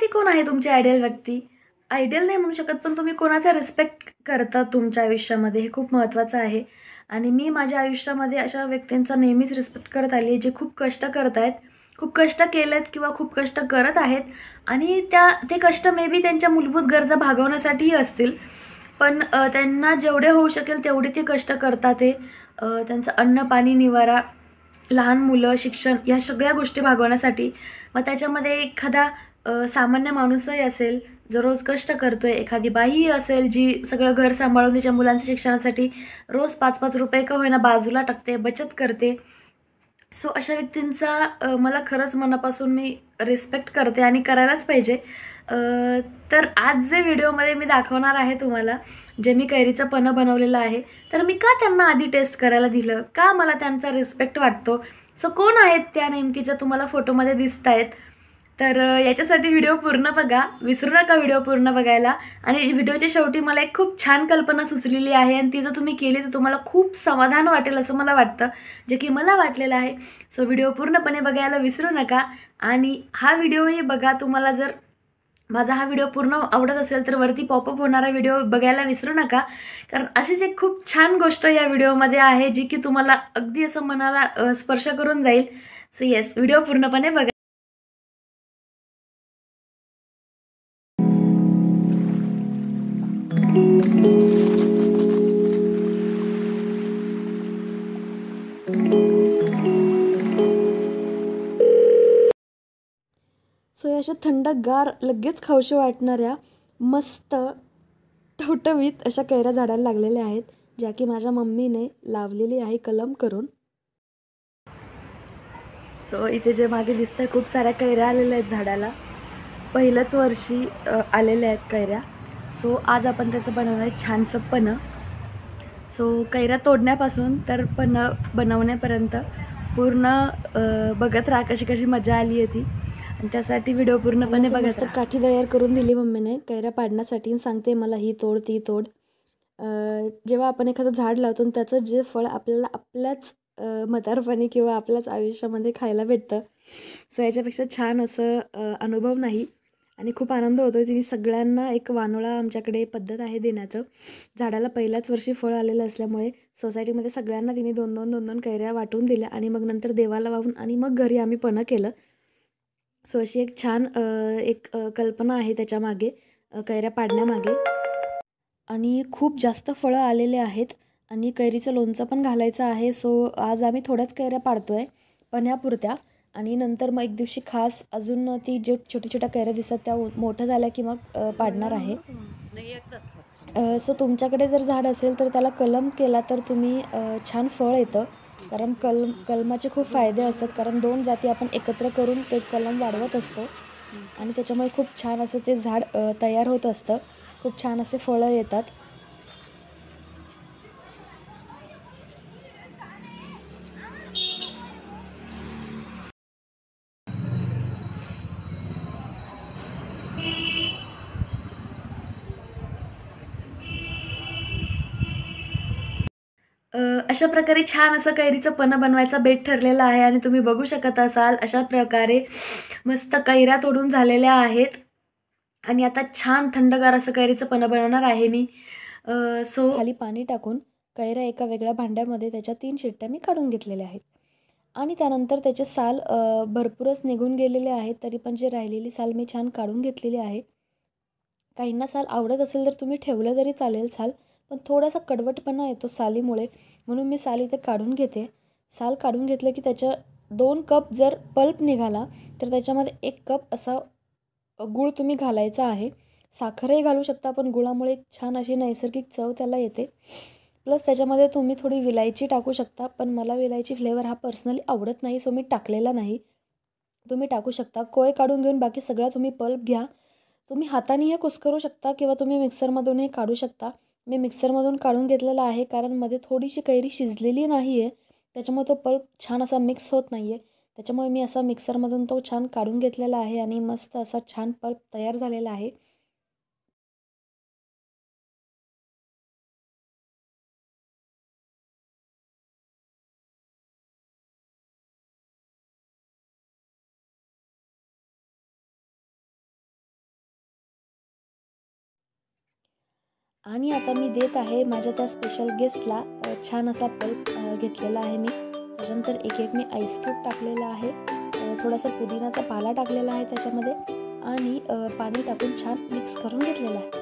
तुमच्यासाठी कोण आहे तुमची आयडियल व्यक्ती? आयडियल नाही म्हणू शकत, पण तुम्ही कोणाचा रिस्पेक्ट करता तुमच्या आयुष्यामध्ये, हे खूप महत्त्वाचं आहे. आणि मी माझ्या आयुष्यामध्ये अशा व्यक्तींचा नेहमीच रिस्पेक्ट करत आली आहे, जे खूप कष्ट करत आहेत, खूप कष्ट केलेत किंवा खूप कष्ट करत आहेत. आणि ते कष्ट मे बी त्यांच्या मूलभूत गरजा भागवण्यासाठीही असतील, पण त्यांना जेवढे होऊ शकेल तेवढे ते कष्ट करतात. ते त्यांचं अन्न, पाणी, निवारा, लहान मुलं, शिक्षण, या सगळ्या गोष्टी भागवण्यासाठी. मग त्याच्यामध्ये एखादा सामान्य माणूसही असेल जो रोज कष्ट करतोय, एखादी बाईही असेल जी सगळं घर सांभाळून तिच्या मुलांच्या शिक्षणासाठी रोज 5-5 रुपये का होईना बाजूला टाकते, बचत करते. सो अशा व्यक्तींचा मला खरंच मनापासून मी रिस्पेक्ट करते आणि करायलाच पाहिजे. तर आज जे व्हिडिओमध्ये मी दाखवणार आहे तुम्हाला, जे मी कैरीचं पन्हं बनवलेलं आहे, तर मी का त्यांना आधी टेस्ट करायला दिलं, का मला त्यांचा रिस्पेक्ट वाटतो, सो कोण आहेत त्या नेमकी ज्या तुम्हाला फोटोमध्ये दिसत आहेत. तर याच्यासाठी व्हिडिओ पूर्ण बघा, विसरू नका व्हिडिओ पूर्ण बघायला. आणि व्हिडिओच्या शेवटी मला एक खूप छान कल्पना सुचलेली आहे आणि ती जर तुम्ही केली तर तुम्हाला खूप समाधान वाटेल असं मला वाटतं, जे की मला वाटलेलं आहे. सो व्हिडिओ पूर्णपणे बघायला विसरू नका. आणि हा व्हिडिओही बघा, तुम्हाला जर माझा हा व्हिडिओ पूर्ण आवडत असेल तर वरती पॉपअप होणारा व्हिडिओ बघायला विसरू नका, कारण अशीच एक खूप छान गोष्ट या व्हिडिओमध्ये आहे जी की तुम्हाला अगदी असं मनाला स्पर्श करून जाईल. सो येस, व्हिडिओ पूर्णपणे बघा. सो या अशा थंडगार, लगेच खाऊशी वाटणाऱ्या, मस्त टवटवीत अशा कैऱ्या झाडाला लागलेल्या आहेत, ज्या की माझ्या मम्मीने लावलेली आहे कलम करून. सो इथे जे मागे दिसतंय खूप साऱ्या कैऱ्या आलेल्या आहेत झाडाला, पहिल्याच वर्षी आलेल्या आहेत कैऱ्या. सो आज आपण त्याचं बनवणार आहे छानसं पन्हं. सो कैऱ्या तोडण्यापासून तर पन्हं बनवण्यापर्यंत पूर्ण बघत राहा कशी कशी मजा आली आहे ती. आणि त्यासाठी व्हिडिओ पूर्णपणे बघत काठी तयार करून दिली मम्मीने कैऱ्या पाडण्यासाठी. सांगते मला ही तोड ती तोड. जेव्हा आपण एखादं झाड लावतो त्याचं जे फळ आपल्याला आपल्याच म्हातारपणी किंवा आपल्याच आयुष्यामध्ये खायला भेटतं, सो याच्यापेक्षा छान असं अनुभव नाही. आणि खूप आनंद होतो. तिने सगळ्यांना एक वानोळा, आमच्याकडे पद्धत आहे देण्याचं. झाडाला पहिल्याच वर्षी फळ आलेलं असल्यामुळे सोसायटीमध्ये सगळ्यांना तिने 2-2 कैऱ्या वाटून दिल्या आणि मग नंतर देवाला वाहून आणि मग घरी आम्ही पन्हं केलं. सो अशी एक छान कल्पना आहे त्याच्यामागे, कैऱ्या पाडण्यामागे. आणि खूप जास्त फळं आलेले आहेत आणि कैरीचं लोणचं पण घालायचं आहे. सो आज आम्ही थोड्याच कैऱ्या पाडतोय पन्ह्यापुरत्या, आणि नंतर मग एक दिवशी खास अजून ती जे छोट्या छोट्या कैऱ्या दिसतात त्या मोठं झाल्या की मग पाडणार आहे. सो तुमच्याकडे जर झाड असेल तर त्याला कलम केला तर तुम्ही छान फळ येतं, कारण कलमाचे खूप फायदे असतात, कारण 2 जाती आपण एकत्र करून ते कलम वाढवत असतो आणि त्याच्यामुळे खूप छान असं ते झाड तयार होत असतं, खूप छान असे फळं येतात. अशा प्रकारे छान असं कैरीचं पन्हं बनवायचा बेत ठरलेला आहे आणि तुम्ही बघू शकत असाल अशा प्रकारे मस्त कैऱ्या तोडून झालेल्या आहेत आणि आता छान थंडगार असं कैरीचं पन्हं बनवणार आहे मी. सो खाली पाणी टाकून कैऱ्या एका वेगळ्या भांड्यामध्ये त्याच्या 3 शिट्ट्या मी काढून घेतलेल्या आहेत आणि त्यानंतर त्याचे साल भरपूरच निघून गेलेले आहेत, तरी पण जे राहिलेली साल मी छान काढून घेतलेली आहे. काहींना साल आवडत असेल तर तुम्ही ठेवलं तरी चालेल साल, पण थोडासा कडवटपणा येतो सालीमुळे, म्हणून मी साल इथे काढून घेते. साल काढून घेतलं की त्याच्या 2 कप जर पल्प निघाला तर त्याच्यामध्ये 1 कप असा गूळ तुम्ही घालायचा आहे. साखरही घालू शकता, पण गुळामुळे एक छान अशी नैसर्गिक चव त्याला येते. प्लस त्याच्यामध्ये तुम्ही थोडी विलायची टाकू शकता, पण मला विलायची फ्लेवर हा पर्सनली आवडत नाही, सो मी टाकलेला नाही. तुम्ही टाकू शकता. कोय काढून घेऊन बाकी सगळा तुम्ही पल्प घ्या. तुम्ही हातानेही कुस्करू शकता किंवा तुम्ही मिक्सरमधूनही काढू शकता. मी मिक्सरमधून काढून घेतलेला आहे, कारण मध्ये थोडीशी कैरी शिजलेली नाही आहे, त्याच्यामुळे तो पल्प छान असा मिक्स होत नाही आहे. त्याच्यामुळे मी असा मिक्सरमधून तो छान काढून घेतलेला आहे आणि मस्त असा छान पल्प तयार झालेला आहे. आणि आता मी देत आहे माझ्या त्या स्पेशल गेस्टला छान असा पल्प घेतलेला आहे मी. त्याच्यानंतर एक एक मी आईस क्यूब टाकलेला आहे, थोडासा पुदिनाचा पाला टाकलेला आहे त्याच्यामध्ये आणि पाणी टाकून छान मिक्स करून घेतलेला आहे.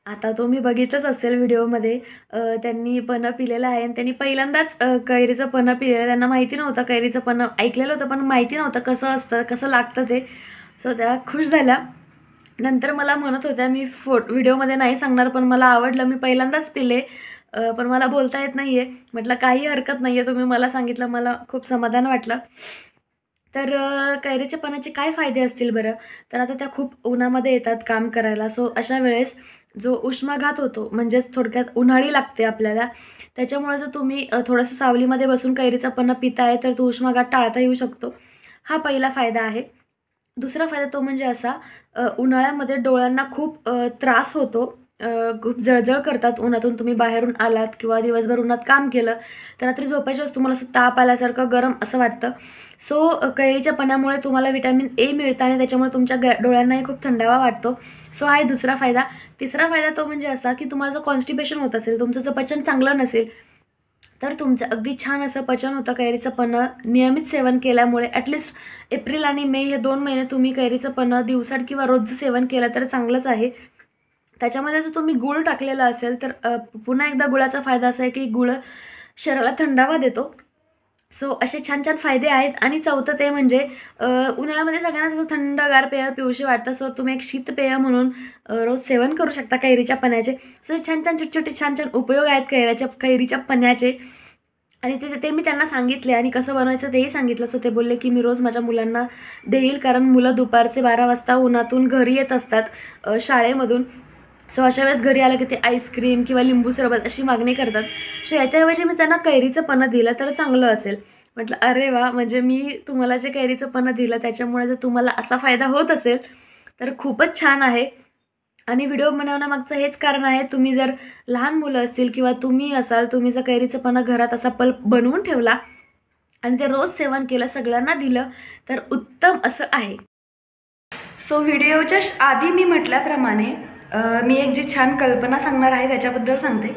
आता तुम्ही बघितलंच असेल व्हिडिओमध्ये त्यांनी पन्हं पिलेलं आहे आणि त्यांनी पहिल्यांदाच कैरीचं पन्हं पिलेलं. त्यांना माहिती नव्हतं कैरीचं पन्हं, ऐकलेलं होतं पण माहिती नव्हतं कसं असतं, कसं लागतं ते. सो त्या खुश झाल्या. नंतर मला म्हणत होत्या मी व्हिडिओमध्ये नाही सांगणार पण मला आवडलं, मी पहिल्यांदाच पिले पण मला बोलता येत नाही आहे. म्हटलं काही हरकत नाही आहे, तुम्ही मला सांगितलं, मला खूप समाधान वाटलं. तर कैरीच्या पानाचे काय फायदे असतील बरं? तर आता त्या खूप उन्हामध्ये येतात काम करायला. सो अशा वेळेस जो उष्माघात होतो म्हणजेच थोडक्यात उन्हाळी लागते आपल्याला, त्याच्यामुळे जर तुम्ही थोडंसं सावलीमध्ये बसून कैरीचं पन्हं पिताय तर तो उष्माघात टाळता येऊ शकतो. हा पहिला फायदा आहे. दुसरा फायदा तो म्हणजे असा, उन्हाळ्यामध्ये डोळ्यांना खूप त्रास होतो, खूप जळजळ करतात. उन्हातून तुम्ही बाहेरून आलात किंवा दिवसभर उन्हात काम केलं तर रात्री झोपायच्या वेळेस तुम्हाला असं ताप आल्यासारखं गरम असं वाटतं. सो कैरीच्या पाण्यामुळे तुम्हाला व्हिटॅमिन ए मिळतं आणि त्याच्यामुळे तुमच्या डोळ्यांनाही खूप थंडावा वाटतो. सो हा आहे दुसरा फायदा. तिसरा फायदा तो म्हणजे असा की तुम्हाला जर कॉन्स्टिपेशन होत असेल, तुमचं जर पचन चांगलं नसेल तर तुमचं अगदी छान असं पचन होतं कैरीचं पन्हं नियमित सेवन केल्यामुळे. ॲटलिस्ट एप्रिल आणि मे हे 2 महिने तुम्ही कैरीचं पन्हं दिवसाड किंवा रोज सेवन केलं तर चांगलंच आहे. त्याच्यामध्ये जर तुम्ही गूळ टाकलेला असेल तर पुन्हा एकदा गुळाचा फायदा असा आहे की गुळ शरीराला थंडावा देतो. सो असे छान छान फायदे आहेत. आणि चौथं ते म्हणजे उन्हाळ्यामध्ये सगळ्यांना असं थंडगार पेय पिऊशी वाटतं. सो तुम्ही एक शीतपेय म्हणून रोज सेवन करू शकता कैरीच्या पन्ह्याचे. सो छान छान छोटे छान छान उपयोग आहेत कैरीच्या पन्ह्याचे. आणि ते मी त्यांना सांगितले आणि कसं बनवायचं तेही सांगितलं. सो ते बोलले की मी रोज माझ्या मुलांना देईल, कारण मुलं दुपारचे 12 वाजता उन्हातून घरी येत असतात शाळेमधून. सो अशा वेळेस घरी आलं की ते आईस्क्रीम किंवा लिंबू सरबत अशी मागणी करतात. सो याच्याऐवजी मी त्यांना कैरीचं पन्हं दिलं तर चांगलं असेल. म्हटलं अरे वा, म्हणजे मी तुम्हाला जे कैरीचं पन्हं दिलं त्याच्यामुळे जर तुम्हाला असा फायदा होत असेल तर खूपच छान आहे. आणि व्हिडिओ बनवण्यामागचं हेच कारण आहे, तुम्ही जर लहान मुलं असतील किंवा तुम्ही असाल, तुम्ही जर कैरीचं पन्हं घरात असा पल्प बनवून ठेवला आणि ते रोज सेवन केलं, सगळ्यांना दिलं तर उत्तम असं आहे. सो व्हिडिओच्या आधी मी म्हटल्याप्रमाणे मी एक जी छान कल्पना सांगणार आहे त्याच्याबद्दल सांगते.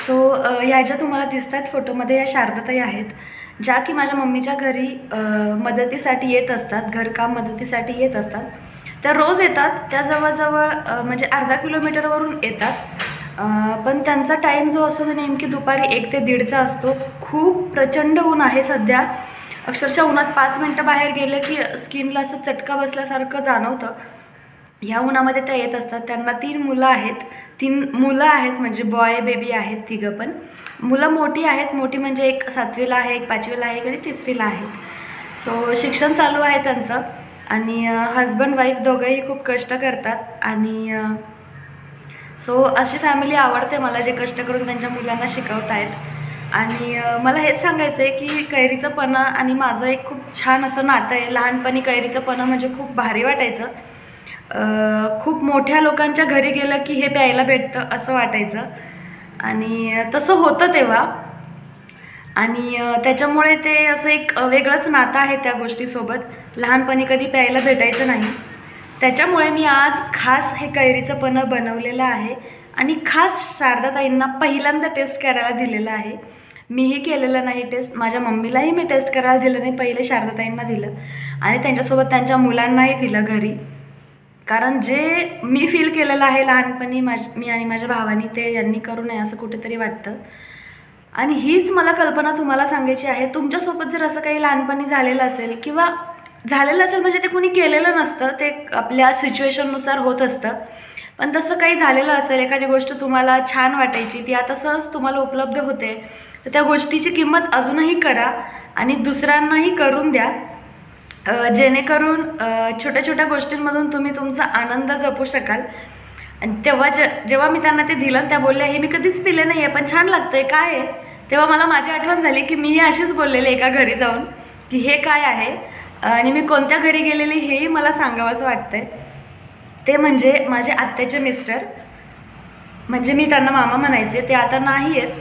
सो ह्या ज्या तुम्हाला दिसत आहेत फोटोमध्ये या शारदाताई आहेत, ज्या की माझ्या मम्मीच्या घरी मदतीसाठी येत असतात, घरकाम मदतीसाठी येत असतात. त्या रोज येतात, त्या जवळजवळ म्हणजे अर्धा किलोमीटरवरून येतात. पण त्यांचा टाईम जो असतो तो नेमकी दुपारी 1 ते 1:30चा असतो. खूप प्रचंड ऊन आहे सध्या, अक्षरशः उन्हात 5 मिनटं बाहेर गेले की स्किनला असं चटका बसल्यासारखं जाणवतं. ह्या उन्हामध्ये त्या येत असतात. त्यांना 3 मुलं आहेत. 3 मुलं आहेत म्हणजे बॉय बेबी आहेत, तिघं पण. मुलं मोठी आहेत, मोठी म्हणजे एक 7वीला आहे, एक 5वीला आहे आणि 3रीला आहेत. सो शिक्षण चालू आहे त्यांचं. आणि हजबंड वाईफ दोघंही खूप कष्ट करतात. आणि सो अशी फॅमिली आवडते मला, जे कष्ट करून त्यांच्या मुलांना शिकवत आहेत. आणि मला हेच सांगायचं आहे की कैरीचं पन्हं आणि माझं एक खूप छान असं नातं आहे. लहानपणी कैरीचं पन्हं म्हणजे खूप भारी वाटायचं. खूप मोठ्या लोकांच्या घरी गेलं की हे प्यायला भेटतं असं वाटायचं आणि तसं होतं तेव्हा. आणि त्याच्यामुळे ते असं एक वेगळंच नातं आहे त्या गोष्टीसोबत. लहानपणी कधी प्यायला भेटायचं नाही, त्याच्यामुळे मी आज खास हे कैरीचं पन्हं बनवलेलं आहे आणि खास शारदाताईंना पहिल्यांदा टेस्ट करायला दिलेलं आहे. मीही केलेलं नाही टेस्ट, माझ्या मम्मीलाही मी टेस्ट करायला दिलं नाही, पहिले शारदाताईंना दिलं आणि त्यांच्यासोबत त्यांच्या मुलांनाही दिलं घरी. कारण जे मी फील केलेलं आहे लहानपणी मी आणि माझ्या भावानी, ते यांनी करू नये असं कुठेतरी वाटतं. आणि हीच मला कल्पना तुम्हाला सांगायची आहे. तुमच्यासोबत जर असं काही लहानपणी झालेलं असेल किंवा झालेलं असेल म्हणजे ते कुणी केलेलं नसतं, ते आपल्या सिच्युएशननुसार होत असतं. पण तसं काही झालेलं असेल, एखादी गोष्ट तुम्हाला छान वाटायची, ती आता सहज तुम्हाला उपलब्ध होते, तर त्या गोष्टीची किंमत अजूनही करा आणि दुसऱ्यांनाही करून द्या, जेणेकरून छोट्या छोट्या गोष्टींमधून तुम्ही तुमचा आनंद जपू शकाल. आणि तेव्हा जेव्हा मी त्यांना ते दिलं, त्या बोलल्या हे मी कधीच पिले नाही आहे पण छान लागतंय, काय आहे? तेव्हा मला माझी आठवण झाली की मी अशीच बोललेले एका घरी जाऊन की हे काय आहे, आणि मी कोणत्या घरी गेलेली हेही मला सांगावंसं वाटतंय. ते म्हणजे माझे आत्याचे मिस्टर, म्हणजे मी त्यांना मामा म्हणायचे, ते आता नाही आहेत,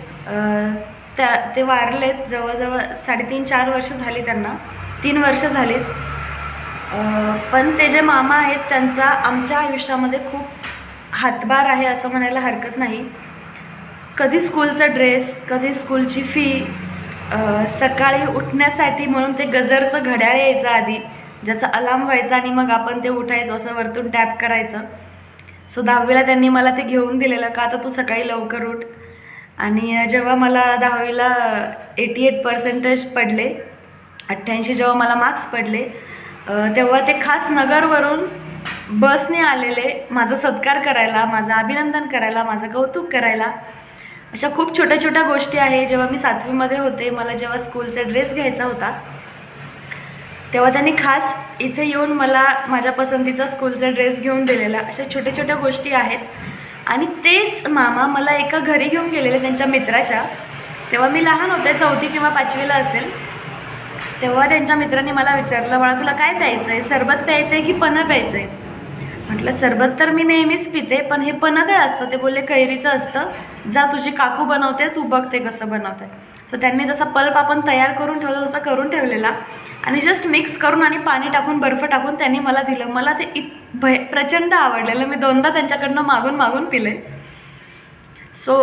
ते वारलेत. जवळजवळ 3.5-4 वर्ष झाली, त्यांना 3 वर्ष झालीत. पण ते जे मामा आहेत त्यांचा आमच्या आयुष्यामध्ये खूप हातभार आहे असं म्हणायला हरकत नाही. कधी स्कूलचा ड्रेस, कधी स्कूलची फी, सकाळी उठण्यासाठी म्हणून ते गजरचं घड्याळ यायचं आधी, ज्याचा अलार्म व्हायचा आणि मग आपण ते उठायचं, असं वरतून टॅप करायचं. सो 10वीला त्यांनी मला ते घेऊन दिलेलं, का आता तू सकाळी लवकर उठ. आणि जेव्हा मला 10वीला 88% पडले, 88 जेव्हा मला मार्क्स पडले, तेव्हा ते खास नगरवरून बसने आलेले माझा सत्कार करायला, माझं अभिनंदन करायला, माझं कौतुक करायला. अशा खूप छोट्या छोट्या गोष्टी आहे. जेव्हा मी 7वीमध्ये होते, मला जेव्हा स्कूलचा ड्रेस घ्यायचा होता, तेव्हा त्यांनी खास इथे येऊन मला माझ्या पसंतीचा स्कूलचा ड्रेस घेऊन दिलेला. अशा छोट्या छोट्या गोष्टी आहेत. आणि तेच मामा मला एका घरी घेऊन गेलेले त्यांच्या मित्राच्या. तेव्हा मी लहान होते, 4थी किंवा 5वीला असेल. तेव्हा त्यांच्या मित्रांनी मला विचारलं, बाळा तुला काय प्यायचं आहे, सरबत प्यायचं आहे की पन्हं प्यायचं आहे? म्हटलं सरबत तर मी नेहमीच पिते, पण हे पन्हं काय असतं? ते बोलले कैरीचं असतं, जा तुझी काकू बनवते, तू बघ ते कसं बनवते. सो त्यांनी जसा पल्प आपण तयार करून ठेवला तसा करून ठेवलेला आणि जस्ट मिक्स करून आणि पाणी टाकून बर्फ टाकून त्यांनी मला दिलं. मला ते प्रचंड आवडलेलं. मी 2दा त्यांच्याकडनं मागून मागून पिले. सो